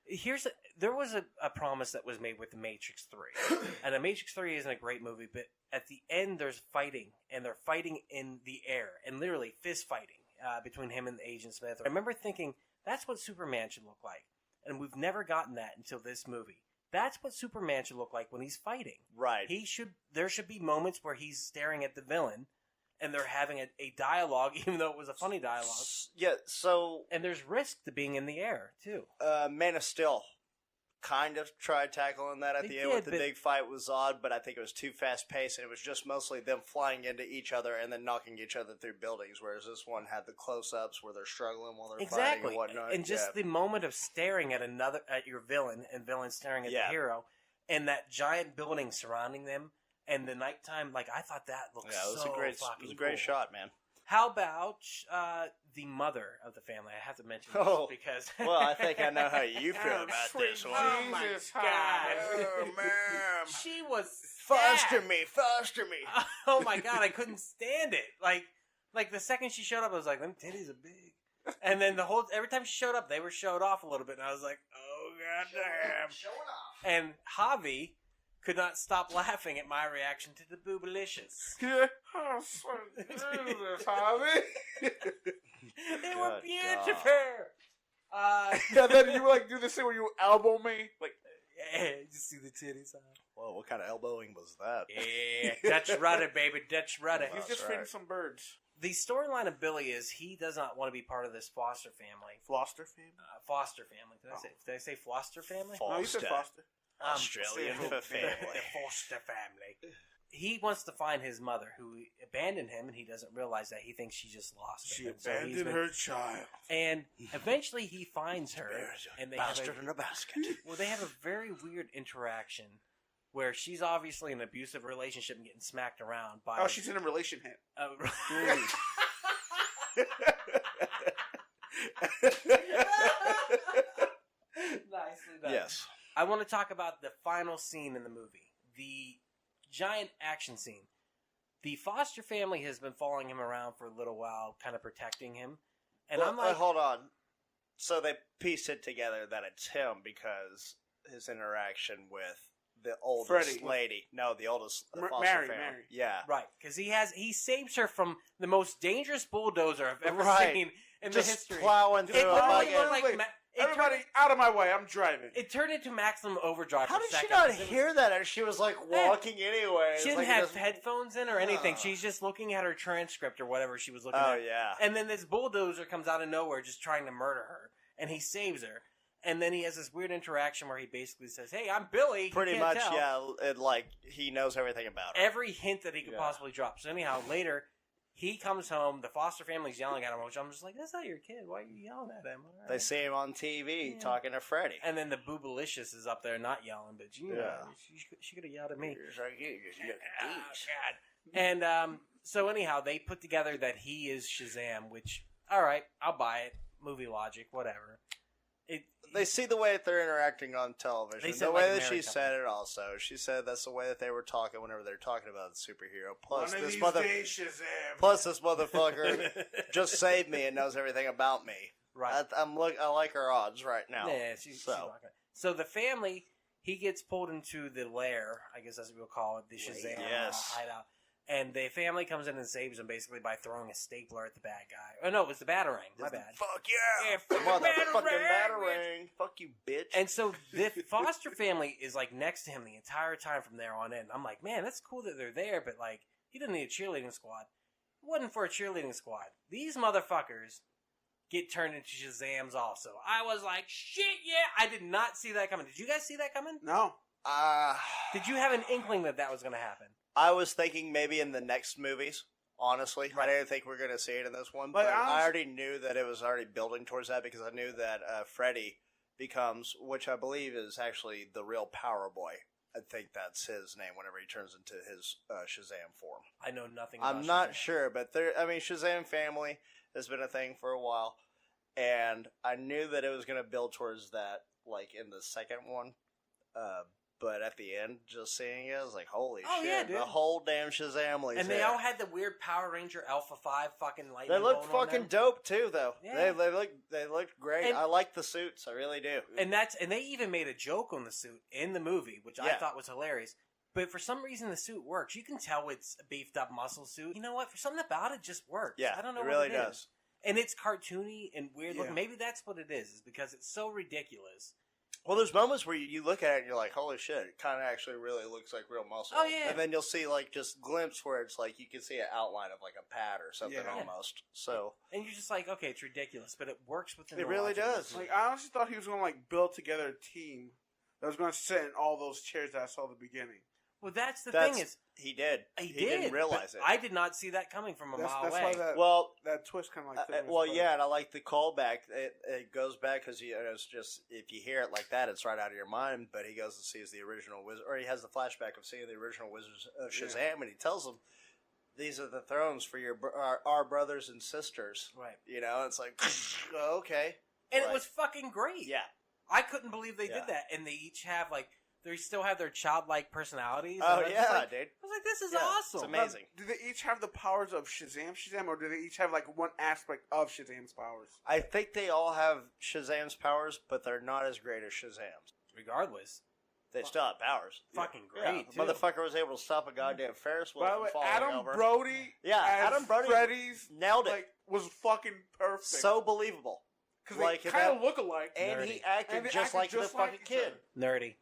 There was a promise that was made with The Matrix 3. And The Matrix 3 isn't a great movie, but at the end there's fighting, and they're fighting in the air, and literally fist fighting between him and Agent Smith. I remember thinking, that's what Superman should look like. And we've never gotten that until this movie. That's what Superman should look like when he's fighting. Right. There should be moments where he's staring at the villain, and they're having a dialogue, even though it was a funny dialogue. Yeah, so And there's risk to being in the air, too. Man of Steel kind of tried tackling that at They the end did, with the but- big fight with Zod, but I think it was too fast paced, and it was just mostly them flying into each other and then knocking each other through buildings, whereas this one had the close ups where they're struggling while they're fighting Exactly. and whatnot. And just yeah. the moment of staring at your villain and villain staring at Yeah. the hero, and that giant building surrounding them, and the nighttime, like I thought that looked Yeah, it was so a great, fucking it was a great cool. shot, man. How about the mother of the family? I have to mention this Oh, because Well, I think I know how you feel Oh, about sweet this one. Oh, my Jesus, God. Oh, ma'am. she was Foster sad. me, foster me. Oh my god, I couldn't stand it. Like the second she showed up, I was like, them titties are big. And then every time she showed up, they were showed off a little bit, and I was like, oh goddamn. Showing off. And Javi, could not stop laughing at my reaction to the boobalicious. Yeah. Oh, son, do this, Javi. They were beautiful. Yeah, then you like do this thing where you elbow me, like. Yeah, just see the titties. Whoa, what kind of elbowing was that? Yeah, Dutch rudder, baby, Dutch rudder. He's just feeding some birds. The storyline of Billy is he does not want to be part of this foster family. Foster family? Foster family. Did I say foster family? No, you said foster. Australian family. The foster family. He wants to find his mother, who abandoned him, and he doesn't realize that. He thinks she just lost him. She abandoned her child. And eventually he finds her. And they bastard in a basket. Well, they have a very weird interaction where she's obviously in an abusive relationship and getting smacked around by... Oh, she's in a relationship. Nicely done. Yes. I want to talk about the final scene in the movie. The giant action scene. The foster family has been following him around for a little while, kind of protecting him. And well, I'm like... hold on. So they pieced it together that it's him because his interaction with the oldest Freddie. lady. No, the oldest foster Mary. family. Yeah. Right, because he saves her from the most dangerous bulldozer I've ever seen in just the history. Plowing through It literally looked Wait. like... Everybody out of my way, I'm driving. It turned into maximum overdrive How for a did she second. not 'Cause it was- hear that as she was like walking anyway? She didn't have headphones in or anything. She's just looking at her transcript or whatever she was looking at. Oh, yeah. And then this bulldozer comes out of nowhere just trying to murder her. And he saves her. And then he has this weird interaction where he basically says, "Hey, I'm Billy." Pretty You can't much, tell. yeah. It, like, he knows everything about her. Every hint that he could possibly drop. So anyhow, later... He comes home, the foster family's yelling at him, which I'm just like, that's not your kid. Why are you yelling at him? All right. They see him on TV talking to Freddie. And then the boobalicious is up there not yelling, but you know, she could have yelled at me. Oh, God. And so anyhow, they put together that he is Shazam, which, all right, I'll buy it. Movie logic, whatever. They see the way that they're interacting on television. They said The way like that she America. said it also. She said that's the way that they were talking whenever they're talking about the superhero. Plus, One of this these days, Shazam. Plus, this motherfucker just saved me and knows everything about me. Right. I like her odds right now. Yeah, she's rocking. So the family, he gets pulled into the lair, I guess that's what we'll call it, the Shazam hideout. And the family comes in and saves him basically by throwing a stapler at the bad guy. Oh, no, it was the Batarang. My bad. Fuck yeah! Fucking Batarang! Fuck you, bitch. And so the foster family is like next to him the entire time from there on in. I'm like, man, that's cool that they're there, but like, he doesn't need a cheerleading squad. It wasn't for a cheerleading squad. These motherfuckers get turned into Shazams also. I was like, shit, yeah! I did not see that coming. Did you guys see that coming? No. Did you have an inkling that was going to happen? I was thinking maybe in the next movies, honestly. I didn't think we were going to see it in this one, but But I already knew that it was already building towards that because I knew that Freddy becomes, which I believe is actually the real Power Boy. I think that's his name whenever he turns into his Shazam form. I know nothing about I'm not Shazam. sure, but Shazam family has been a thing for a while, and I knew that it was going to build towards that, like, in the second one. But at the end, just seeing it, I was like, holy shit. Yeah, dude. The whole damn Shazam And they all had the weird Power Ranger Alpha 5 fucking lightning They looked bolt on fucking them. dope, too, though. Yeah. They looked great. And- I like the suits. I really do. And they even made a joke on the suit in the movie, which I thought was hilarious. But for some reason, the suit works. You can tell it's a beefed up muscle suit. You know what? For something about it, just works. Yeah, I don't know it what really it does. is. And it's cartoony and weird looking. Yeah. Maybe that's what it is because it's so ridiculous. Well, there's moments where you look at it and you're like, holy shit, it kind of actually really looks like real muscle. Oh, yeah. And then you'll see, like, just glimpse where it's like you can see an outline of, like, a pad or something almost. So And you're just like, okay, it's ridiculous, but it works within It the really logic of the does. movie. Like, I honestly thought he was going to, like, build together a team that was going to sit in all those chairs that I saw at the beginning. Well, that's the thing is, he did. he didn't realize but it. I did not see that coming from a mile That's away. why that twist kind of like... and I like the callback. It goes back because it's just, if you hear it like that, it's right out of your mind. But he goes and sees the original wizard, or he has the flashback of seeing the original Wizards of Shazam, and he tells them, "These are the thrones for our brothers and sisters." Right. You know, it's like, okay, And it was fucking great. yeah. I couldn't believe they Yeah. did that. And they each have, like, they still have their childlike personalities. Oh, And I was yeah, like, dude. I was like, this is Yeah, awesome. it's amazing. Do they each have the powers of Shazam, or do they each have, like, one aspect of Shazam's powers? I think they all have Shazam's powers, but they're not as great as Shazam's. Regardless, They still have powers. Fucking Yeah, great, the motherfucker was able to stop a goddamn Ferris wheel By the from way, falling Adam over. Brody. Yeah, as Adam Brody Freddy's nailed it. like was fucking perfect. So believable. because like, they kind of look alike. And Nerdy. he acted And they just acted like just the like fucking each kid. other. Nerdy.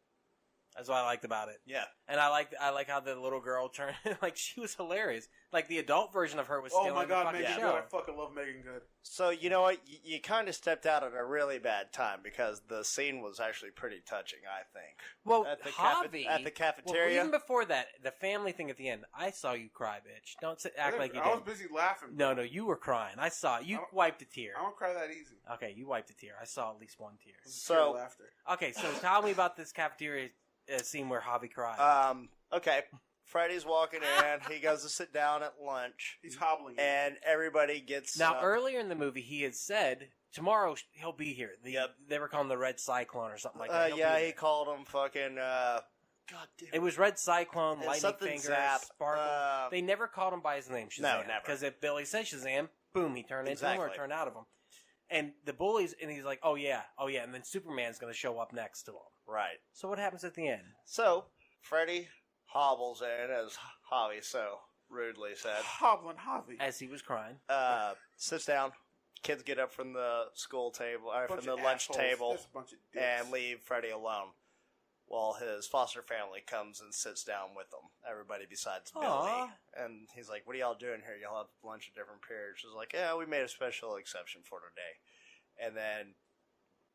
That's what I liked about it. Yeah. And I like how the little girl turned, like, she was hilarious. Like, the adult version of her was still Oh my in the god, fucking Megan show. Good! I fucking love Megan Good. So, you know what? You kind of stepped out at a really bad time because the scene was actually pretty touching, I think. Well, At the Javi, at the cafeteria. Well, even before that, the family thing at the end, I saw you cry, bitch. Don't act like you I was didn't. busy laughing. No, you were crying. I saw it. You wiped a tear. I don't cry that easy. Okay, you wiped a tear. I saw at least one tear. So- laughter. Okay, so tell me about this cafeteria scene where Javi cried. Okay. Freddy's walking in. He goes to sit down at lunch. He's hobbling. And everybody gets... Now, earlier in the movie, he had said tomorrow he'll be here. Yep. They were calling him the Red Cyclone or something like that. He'll yeah, be he there. called him fucking... God damn It was Red Cyclone, And Lightning something Finger, Zap. Sparkle. They never called him by his name, Shazam. No, never. Because if Billy said Shazam, boom, he turned into him or Exactly. turned out of him. And the bullies, and he's like, oh yeah, and then Superman's going to show up next to him. Right. So what happens at the end? So, Freddy hobbles in, as Javi so rudely said. Hobbling Javi. As he was crying. Sits down. Kids get up from the school table, or from Bunch the of lunch assholes. table, There's a bunch of dicks. and leave Freddy alone. While his foster family comes and sits down with them. Everybody besides Aw. Billy. And he's like, what are y'all doing here? Y'all have a bunch of different periods. She's like, yeah, we made a special exception for today. And then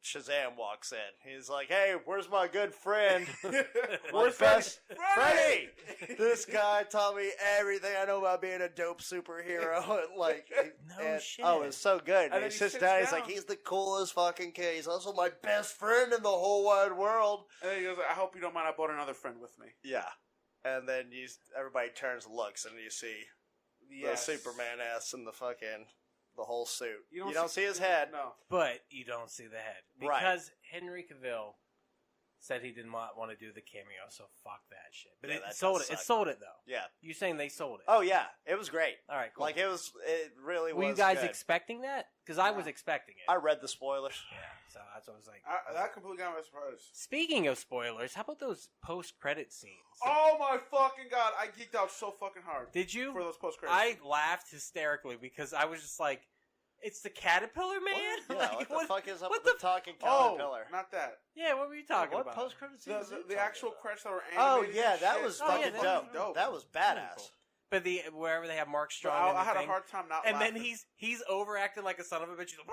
Shazam walks in. He's like, hey, where's my good friend? Where's best Freddy? Freddy? This guy taught me everything I know about being a dope superhero. No shit. Oh, it's so good. And And then he he sits sits down. He's down. like, he's the coolest fucking kid. He's also my best friend in the whole wide world. And then he goes, I hope you don't mind, I brought another friend with me. Yeah. And then everybody turns and looks, and you see Yes. the Superman ass and the whole suit. You You don't see his head. No. But you don't see the head. Right. Because Henry Cavill said he did not want to do the cameo, so fuck that shit. But Yeah, it that sold does it. It suck. sold it, though. Yeah. You saying they sold it. Oh, yeah. It was great. All right, cool. Like, it really was Were you guys good. expecting that? Because I was expecting it. I read the spoilers. Yeah, so that's what I was like. That completely got me by surprise. Speaking of spoilers, how about those post-credit scenes? Oh my fucking god, I geeked out so fucking hard. Did you? For those post-credits. I laughed hysterically because I was just like, it's the Caterpillar Man? Yeah, Like, what the fuck is up what with the the talking Oh, caterpillar? not that. Yeah, what were you talking What about? post-credit scene is he The talking actual about? credits that were Oh, animated. yeah, and that shit. was Oh, fucking yeah, dope. That was badass. But wherever they have Mark So Strong in I the had a thing, hard time not and laughing. then he's overacting like a son of a bitch. He's like,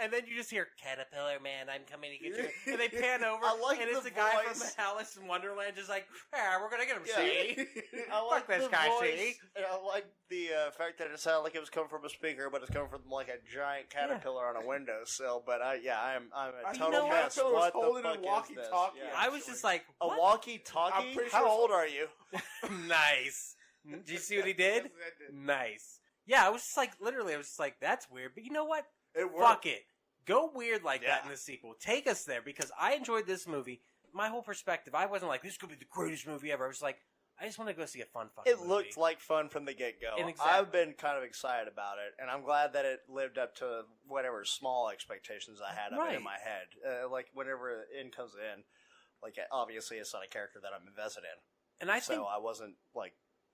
and then you just hear Caterpillar Man, I'm coming to get you. And they pan over, I like and it's the the guy voice. from Alice in Wonderland, just like, we're gonna get him. Yeah. See, I like this the guy, voice. see? And I like the fact that it sounded like it was coming from a speaker, but it's coming from like a giant caterpillar on a windowsill. But I'm a You total know, mess. Caterpillar was What the holding fuck a is walkie-talkie. this? I was just like, A what? I'm walkie-talkie? pretty How sure old are you? Nice. Did you see what he did? Yes, I did. Nice. Yeah, I was just like, literally, I was just like, that's weird. But you know what? It worked. Fuck it. Go weird like that Yeah. in the sequel. Take us there because I enjoyed this movie. My whole perspective, I wasn't like, this could be the greatest movie ever. I was like, I just want to go see a fun fucking movie. It looked like fun from the get-go. And exactly. I've been kind of excited about it, and I'm glad that it lived up to whatever small expectations I had of it Right. in my head. Like, whenever it comes in, like, obviously it's not a character that I'm invested in. And I think So I wasn't, like,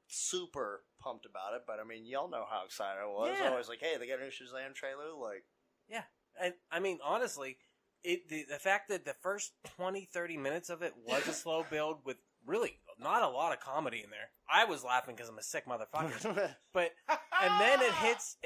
super pumped about it, but I mean, y'all know how excited I was. Yeah. I was like, hey, they got a new Shazam trailer? Like, yeah. And I mean, honestly, the fact that the first 20, 30 minutes of it was a slow build with really not a lot of comedy in there. I was laughing because I'm a sick motherfucker. But and then it hits,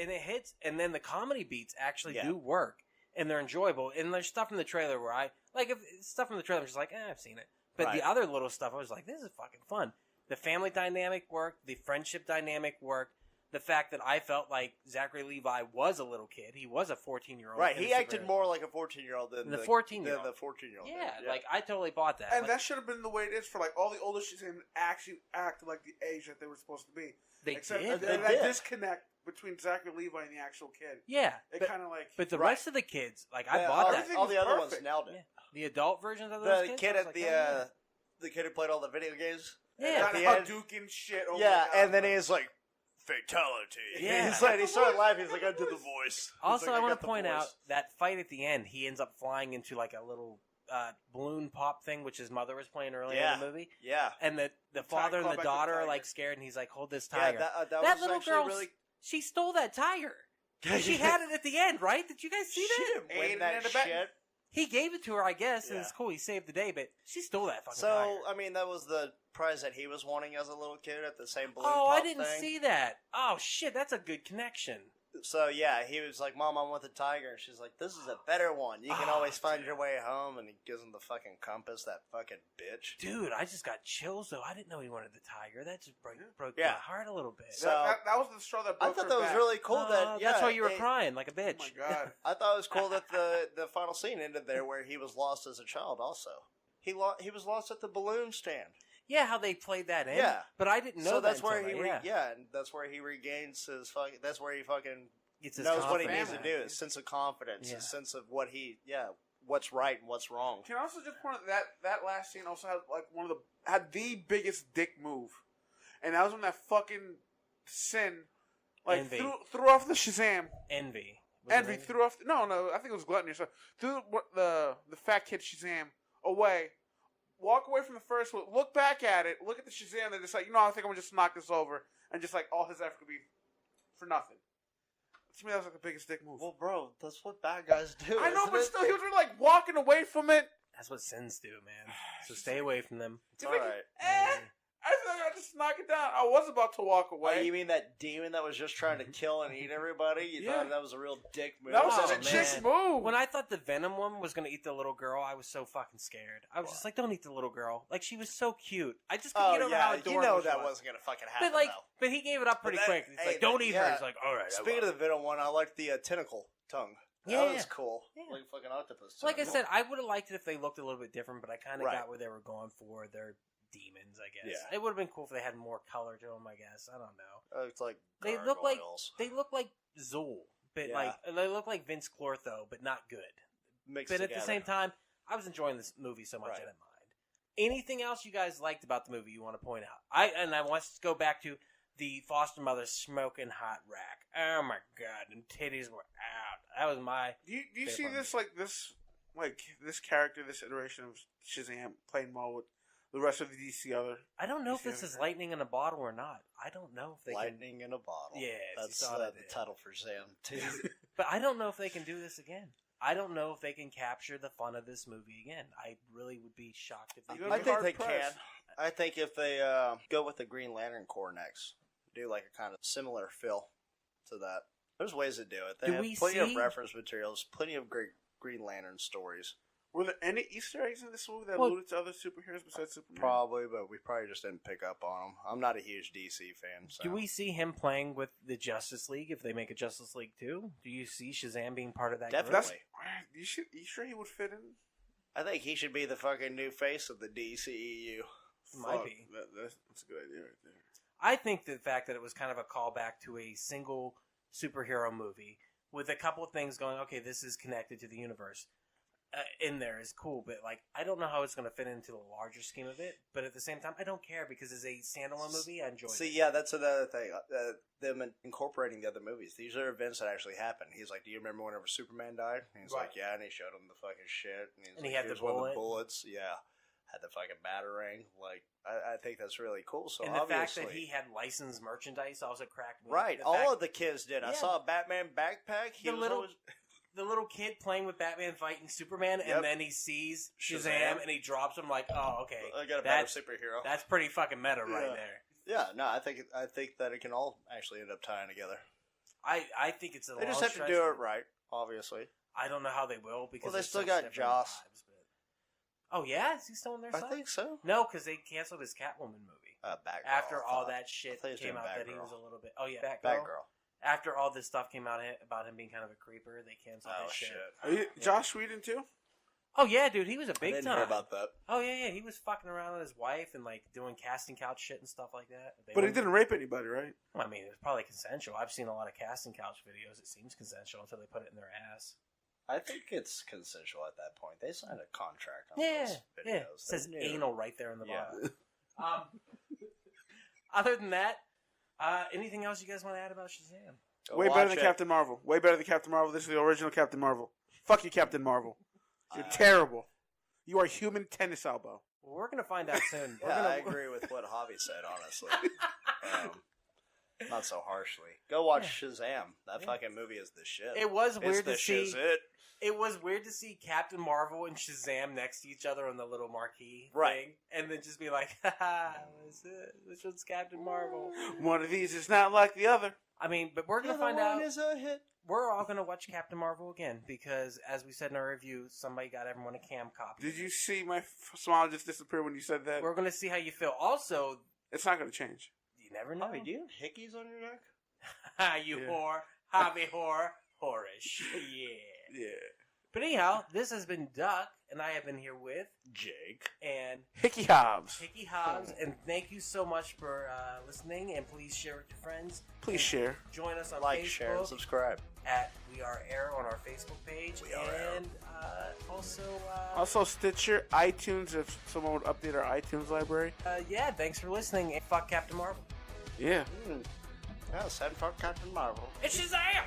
and then the comedy beats actually Yeah. do work, and they're enjoyable. And there's stuff in the trailer where if stuff in the trailer, I'm just like, I've seen it. But Right. the other little stuff, I was like, this is fucking fun. The family dynamic worked, the friendship dynamic worked. The fact that I felt like Zachary Levi was a little kid, he was a 14-year-old. right, in he a acted superhero more film. like a 14-year-old than The 14-year-old. The 14-year-old. Yeah, did. like I totally bought that. And Like, that should have been the way it is for like all the older Shazam actually act like the age that they were supposed to be. they Except did. that They did. disconnect between Zachary Levi and the actual kid. Yeah, It but, kind of like but the Right. rest of the kids, like I Yeah, bought all, that. everything all was the other perfect. ones nailed it. Yeah. The adult versions of those The kids, kid I was at like, the kid who played all the video games. yeah, Not the how end- Duke and shit. Oh Yeah, my God. and then he's like, fatality. Yeah. He's like, he started laughing. He's like, I did the voice. He's Also, like, I want got to the point voice. out that fight at the end, he ends up flying into like a little balloon pop thing, which his mother was playing earlier Yeah. in the movie. Yeah. And the father and claw the back to the daughter are tiger. like scared, and he's like, "Hold this tiger." Yeah, that that was little actually girl, really. she stole that tiger. She had it at the end, right? Did you guys see She that? didn't win Ate that it in the back. shit. He gave it to her, I guess, and Yeah. it's cool. He saved the day, but she stole that fucking So, tiger. I mean, that was the prize that he was wanting as a little kid at the same balloon Oh, pop I didn't thing. see that. Oh shit, that's a good connection. So, yeah, he was like, Mom, I want the tiger. And she's like, this is a better one. You can Oh, always find dude. your way home. And he gives him the fucking compass, that fucking bitch. Dude, I just got chills though. I didn't know he wanted the tiger. That just broke Yeah. my heart a little bit. So- That was the straw that I broke thought her that was back. really cool. That yeah, that's why you were it- crying like a Oh bitch. my god. I thought it was cool that the final scene ended there where he was lost as a child also. He was lost at the balloon stand. Yeah, how they played that in. Yeah. But I didn't know So that that's where until he that, and that's where he regains his fucking that's where he fucking Gets his knows what he confidence needs to back. do, his sense of confidence, Yeah. his sense of what's right and what's wrong. Can I also just point out that last scene also had the biggest dick move, and that was when that fucking Sin Envy. threw off the Shazam. Envy. Was it Envy threw off. No, I think it was Gluttony. So threw the fat kid Shazam away. Walk away from the first one. Look back at it. Look at the Shazam. And just like, I think I'm gonna just knock this over, and just like all his effort could be for nothing. To me, that was like the biggest dick move. Well, bro, that's what bad guys do. I know, isn't but it? still, he was like walking away from it. That's what sins do, man. So stay away from them. It's all right. I feel like I just knock it down. I was about to walk Oh, away. you mean that demon that was just trying to kill and eat everybody? You Yeah. thought that was a real dick move? That was Oh, such a man. chick move. When I thought the Venom one was going to eat the little girl, I was so fucking scared. I was just like, don't eat the little girl. Like, she was so cute. I just couldn't Oh get over how yeah, adorable you know she that was. wasn't gonna fucking happen. But like, though. but he gave it up pretty But that- quick. He's hey, like, "Don't eat her." yeah. He's like, "All right." Speaking of the Venom one, I like the tentacle tongue. Yeah. That was cool. Yeah. Like fucking octopus. like I tongue. said, I would have liked it if they looked a little bit different, but I kind of Right. got where they were going for. They're demons, I guess. Yeah. It would have been cool if they had more color to them. I guess I don't know. It's like They look like gargoyles. Zool, but Yeah. like they look like Vince Clortho, but not good. mixed But at together. the same time, I was enjoying this movie so much Right. I didn't mind. Anything else you guys liked about the movie you want to point out? I want to go back to the foster mother smoking hot rack. Oh my god, and titties were out. That was my. Do you Fair see point. this character, this iteration of Shazam playing well with the rest of the DC other? I don't know if You this see is lightning in a bottle or not. I don't know if they can. Lightning in a bottle. Yeah, that's you saw that, the yeah. title for Zam too. But I don't know if they can do this again. I don't know if they can capture the fun of this movie again. I really would be shocked if they You're did. I be think hard they pressed. can. I think if they go with the Green Lantern Corps next, do like a kind of similar feel to that. There's ways to do it. They Do have we plenty see- of reference materials, plenty of great Green Lantern stories. Were there any Easter eggs in this movie that Well- alluded to other superheroes besides Superman? Probably, but we probably just didn't pick up on them. I'm not a huge DC fan. So. Do we see him playing with the Justice League if they make a Justice League 2? Do you see Shazam being part of that group? Definitely. You sure he would fit in? I think he should be the fucking new face of the DCEU. Might Fuck, be. That's a good idea right there. I think the fact that it was kind of a callback to a single superhero movie with a couple of things going, okay, this is connected to the universe in there is cool, but like I don't know how it's going to fit into the larger scheme of it. But at the same time, I don't care because as a standalone movie, I enjoyed See, it. yeah, that's another thing. Them incorporating the other movies. These are events that actually happened. He's like, "Do you remember whenever Superman died?" And he's Right. like, "Yeah," and he showed him the fucking shit. And he like, had the "Here's one of bullet. bullets. Yeah, had the fucking batarang. Like, I think that's really cool. So And the fact obviously, that he had licensed merchandise also cracked me. right, The all fact- of the kids did. I Yeah. saw a Batman backpack. He The was little- always, the little kid playing with Batman fighting Superman, Yep. and then he sees Shazam, Shazam. and he drops him like, oh, okay. I got a better That's superhero. That's pretty fucking meta right Yeah. there. Yeah, no, I think that it can all actually end up tying together. I think it's a They long just have to stretch, do it but right, obviously. I don't know how they will because Well, they they're still such got different Joss. vibes, but... Oh yeah, is he still on their I side? think so. No, because they canceled his Catwoman movie Batgirl, after I all thought. that shit I thought he was came doing out that he Batgirl. was a little bit. Oh yeah, Batgirl. After all this stuff came out about him being kind of a creeper, they canceled Oh his shit! shit. Josh Whedon too? Oh yeah, dude, he was a I big didn't time. hear about that. Oh yeah, he was fucking around with his wife and like doing casting couch shit and stuff like that. They But he wouldn't- didn't rape anybody, right? Well, I mean, it was probably consensual. I've seen a lot of casting couch videos. It seems consensual until they put it in their ass. I think it's consensual at that point. They signed a contract on Yeah, those videos. yeah. It They says knew. anal right there in the Yeah. bottom. Other than that, anything else you guys want to add about Shazam? Go Way better watch than it. Captain Marvel. Way better than Captain Marvel. This is the original Captain Marvel. Fuck you, Captain Marvel. You're Uh, terrible. You are human tennis elbow. Well, we're gonna find out soon. Yeah, I agree with what Javi said, honestly. Not so harshly. Go watch Shazam. That fucking movie is the shit. It was weird to It's see. the shit. It was weird to see Captain Marvel and Shazam next to each other on the little marquee thing, and then just be like, "Haha, which one's Captain Marvel?" One of these is not like the other. I mean, but we're gonna find out. Is a hit. We're all gonna watch Captain Marvel again because, as we said in our review, somebody got everyone a cam copy. Did you see my smile just disappear when you said that? We're gonna see how you feel. Also, it's not gonna change. You never know. Javi, do you have hickeys on your neck? You whore, Javi whore, whorish. Yeah. Yeah. But anyhow, this has been Duck, and I have been here with Jake and Hickey Hobbs. And thank you so much for listening, and please share with your friends. Please share. Join us on like, Facebook. share, and subscribe. At We Are Air on our Facebook page. And also Stitcher, iTunes, if someone would update our iTunes library. Yeah, thanks for listening. And fuck Captain Marvel. Yeah. Yeah, send for Captain Marvel. It's Shazam!